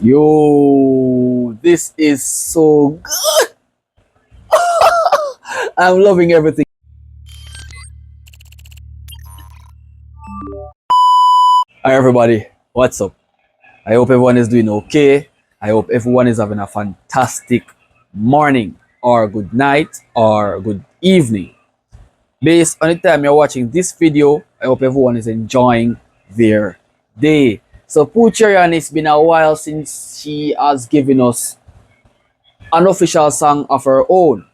Yo, this is so good. I'm loving everything. Hi, everybody. What's up? I hope everyone is doing okay. I hope everyone is having a fantastic morning, or good night, or good evening. Based on the time you're watching this video, I hope everyone is enjoying their day. So, Putri, it's been a while since she has given us an official song of her own,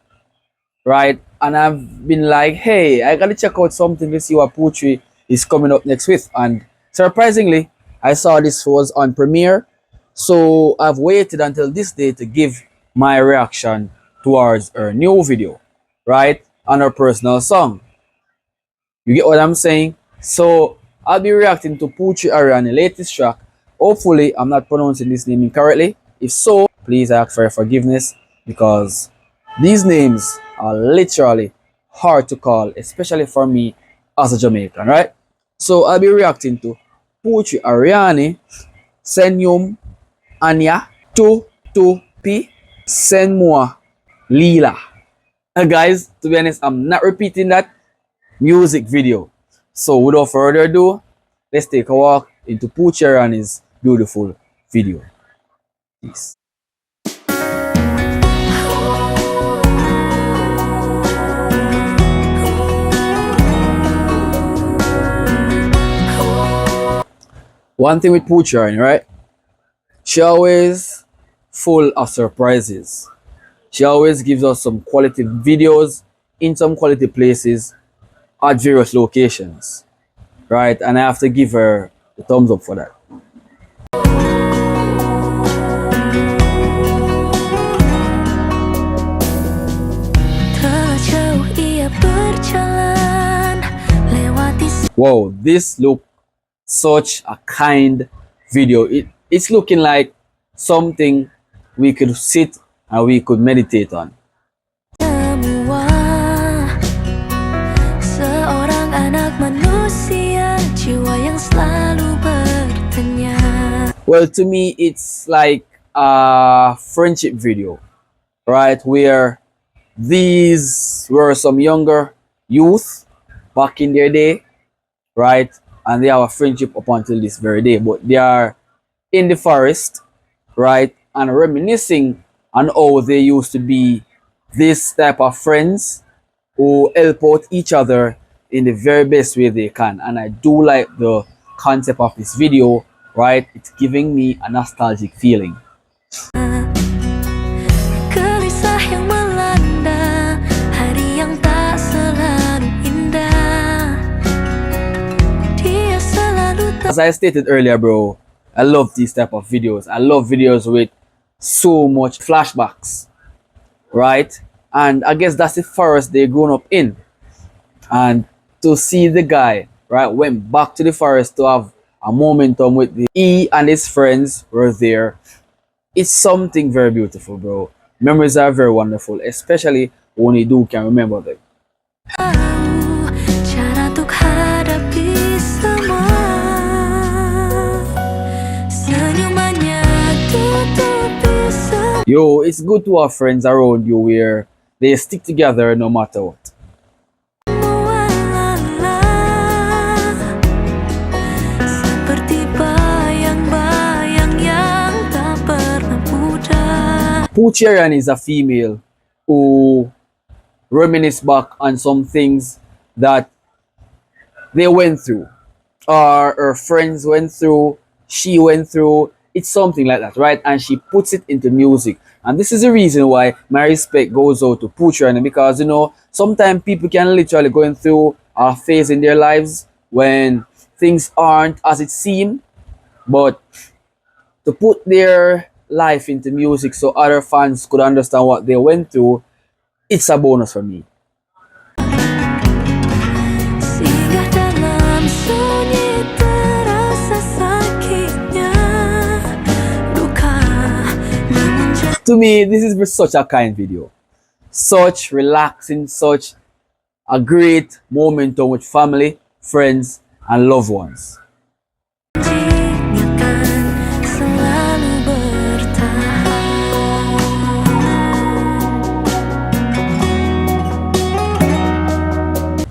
right? And I've been like, hey, I gotta check out something to see what Putri is coming up next with. And surprisingly, I saw this was on premiere. So I've waited until this day to give my reaction towards her new video, right? On her personal song. You get what I'm saying? So I'll be reacting to Putri Ariani latest track. Hopefully, I'm not pronouncing this name incorrectly. If so, please ask for forgiveness because these names are literally hard to call, especially for me as a Jamaican, right? So I'll be reacting to Putri Ariani, Senyumannya, Tutupi, Lelah. Guys, to be honest, I'm not repeating that music video. So without further ado, let's take a walk into Putri Ariani's beautiful video. Peace. One thing with Putri Ariani, right? She always full of surprises. She always gives us some quality videos in some quality places at various locations, right? And I have to give her the thumbs up for that. Wow, this look such a kind video. It's looking like something we could sit and we could meditate on. Well, to me, it's like a friendship video, right? Where these were some younger youth back in their day, right? And they have a friendship up until this very day. But they are in the forest, right? And reminiscing on how they used to be this type of friends who help out each other in the very best way they can. And I do like the concept of this video, right? It's giving me a nostalgic feeling. As I stated earlier, bro, I love these type of videos. I love videos with so much flashbacks, right? And I guess that's the forest they grown up in. And to see the guy, right, went back to the forest to have a momentum with he and his friends were there. It's something very beautiful, bro. Memories are very wonderful, especially when you can remember them. Yo, it's good to have friends around you where they stick together no matter what. Putri Ariani is a female who reminisce back on some things that they went through, or her friends went through, she went through. It's something like that, right? And she puts it into music. And this is the reason why my respect goes out to Putri Ariani, because, you know, sometimes people can literally going through a phase in their lives when things aren't as it seems, but to put their life into music so other fans could understand what they went through, it's a bonus for me. To me, this is such a kind video. Such relaxing, such a great momentum with family, friends, and loved ones.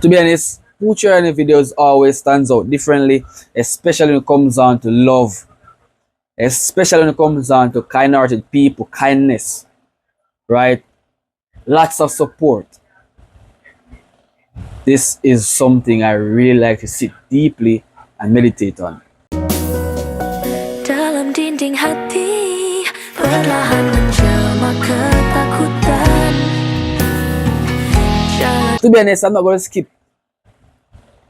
To be honest, Putri in the videos always stands out differently, especially when it comes down to love, especially when it comes down to kind-hearted people, kindness, right? Lots of support. This is something I really like to sit deeply and meditate on. Dalam dinding hati perlahan menjelma ketakutan. To be honest, I'm not going to skip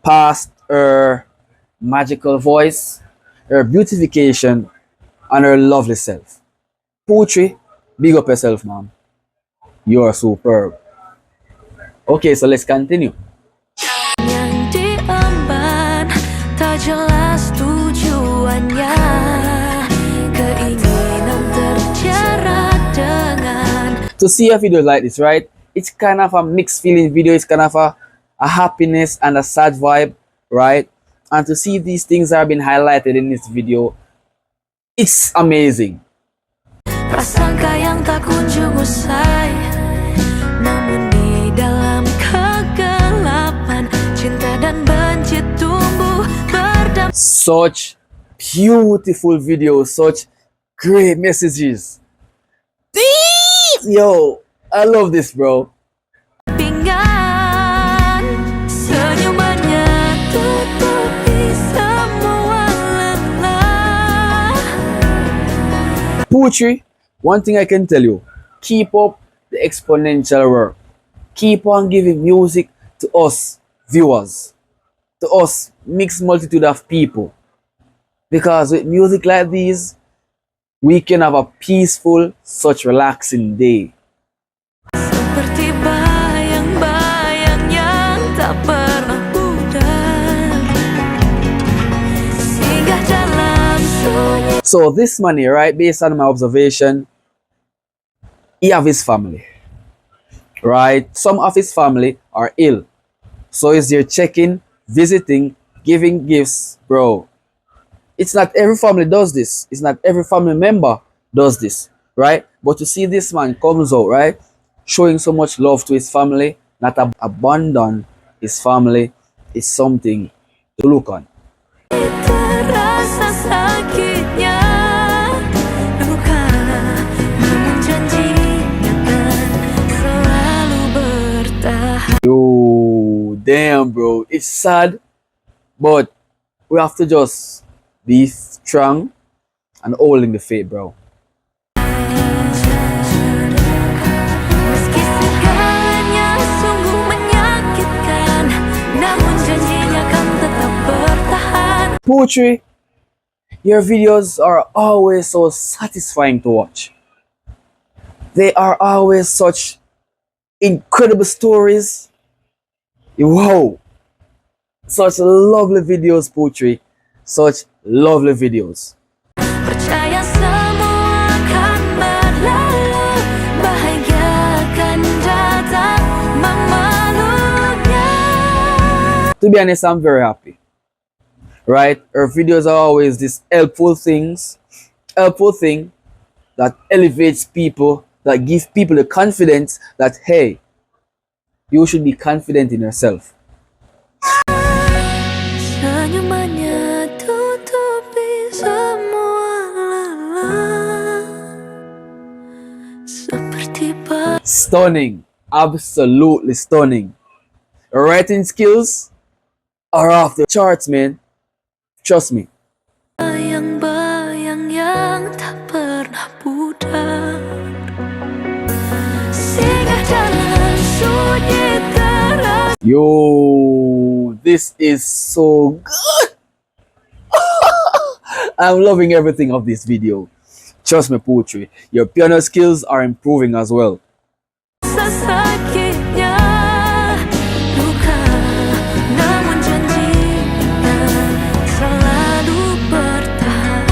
past her magical voice, her beautification, and her lovely self. Putri, big up yourself, ma'am. You are superb. Okay, so let's continue. Yang diemban tak jelas tujuannya, keinginan terjarak dengan. To see a video like this, right? It's kind of a mixed feeling video. It's kind of a happiness and a sad vibe, right? And to see these things that have been highlighted in this video, it's amazing. Prasangka yang tak kunjung usai, namun di dalam kegelapan cinta dan benci tumbuh berdamai. Such beautiful videos, such great messages. Deep! Yo, I love this, bro. Pingan, senyumannya tutupi semua lelah. Putri, one thing I can tell you, keep up the exponential work. Keep on giving music to us viewers, to us mixed multitude of people. Because with music like these, we can have a peaceful, such relaxing day. Seperti bayang-bayang yang tak pernah pudar, singgah dalam sunyi. So this man here, right, based on my observation, he have his family, right? Some of his family are ill. So he's there checking, visiting, giving gifts, bro. It's not every family does this. It's not every family member does this, right? But to see this man comes out, right, showing so much love to his family, not abandon his family, is something to look on. Terasa sakitnya luka, namun janjinya kan selalu bertahan. Yo, damn, bro. It's sad, but we have to just be strong and holding the faith, bro. Meski segalanya sungguh menyakitkan, namun janjinya kan tetap bertahan. Putri, your videos are always so satisfying to watch. They are always such incredible stories. Wow. Such lovely videos, Putri. Such lovely videos. Percaya semua akan berlalu, bahagia akan datang memeluknya. To be honest, I'm very happy. Right? Her videos are always this helpful thing that elevates people, that gives people the confidence that, hey, you should be confident in yourself. Senyumannya tutupi semua lelah, seperti Stunning. Absolutely stunning. Her writing skills are off the charts, man. Trust me. bayang-bayang yang tak pernah pudar, singgah dalam sunyi terasa. Yo, this is so good. I'm loving everything of this video. Trust me, Putri, your piano skills are improving as well. Sakitnya luka, namun janjinya selalu bertahan.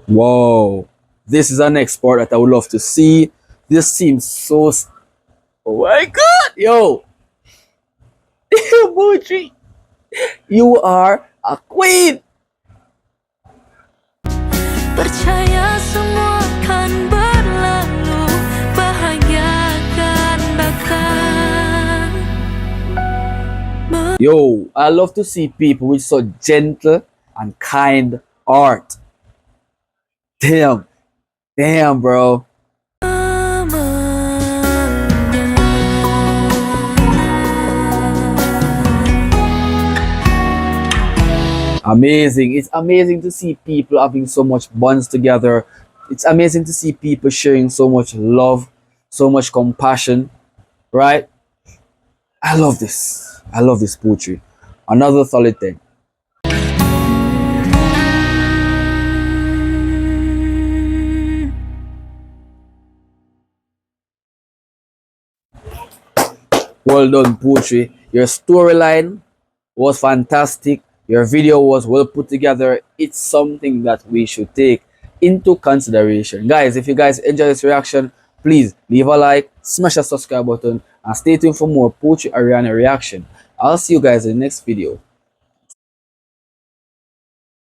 Wow, this is an next part that I would love to see. This seems so. Oh my god, yo, Putri, you are a queen. Percaya semua akan berlalu, bahagia akan datang. Yo, I love to see people with so gentle and kind heart. Damn, damn, bro. Amazing. It's amazing to see people having so much bonds together. It's amazing to see people sharing so much love, so much compassion, right? I love this. I love this poetry. Another solid thing. Well done, poetry. Your storyline was fantastic. Your video was well put together. It's something that we should take into consideration. Guys, if you guys enjoy this reaction, please leave a like, smash the subscribe button, and stay tuned for more Poetry Ariani reaction. I'll see you guys in the next video.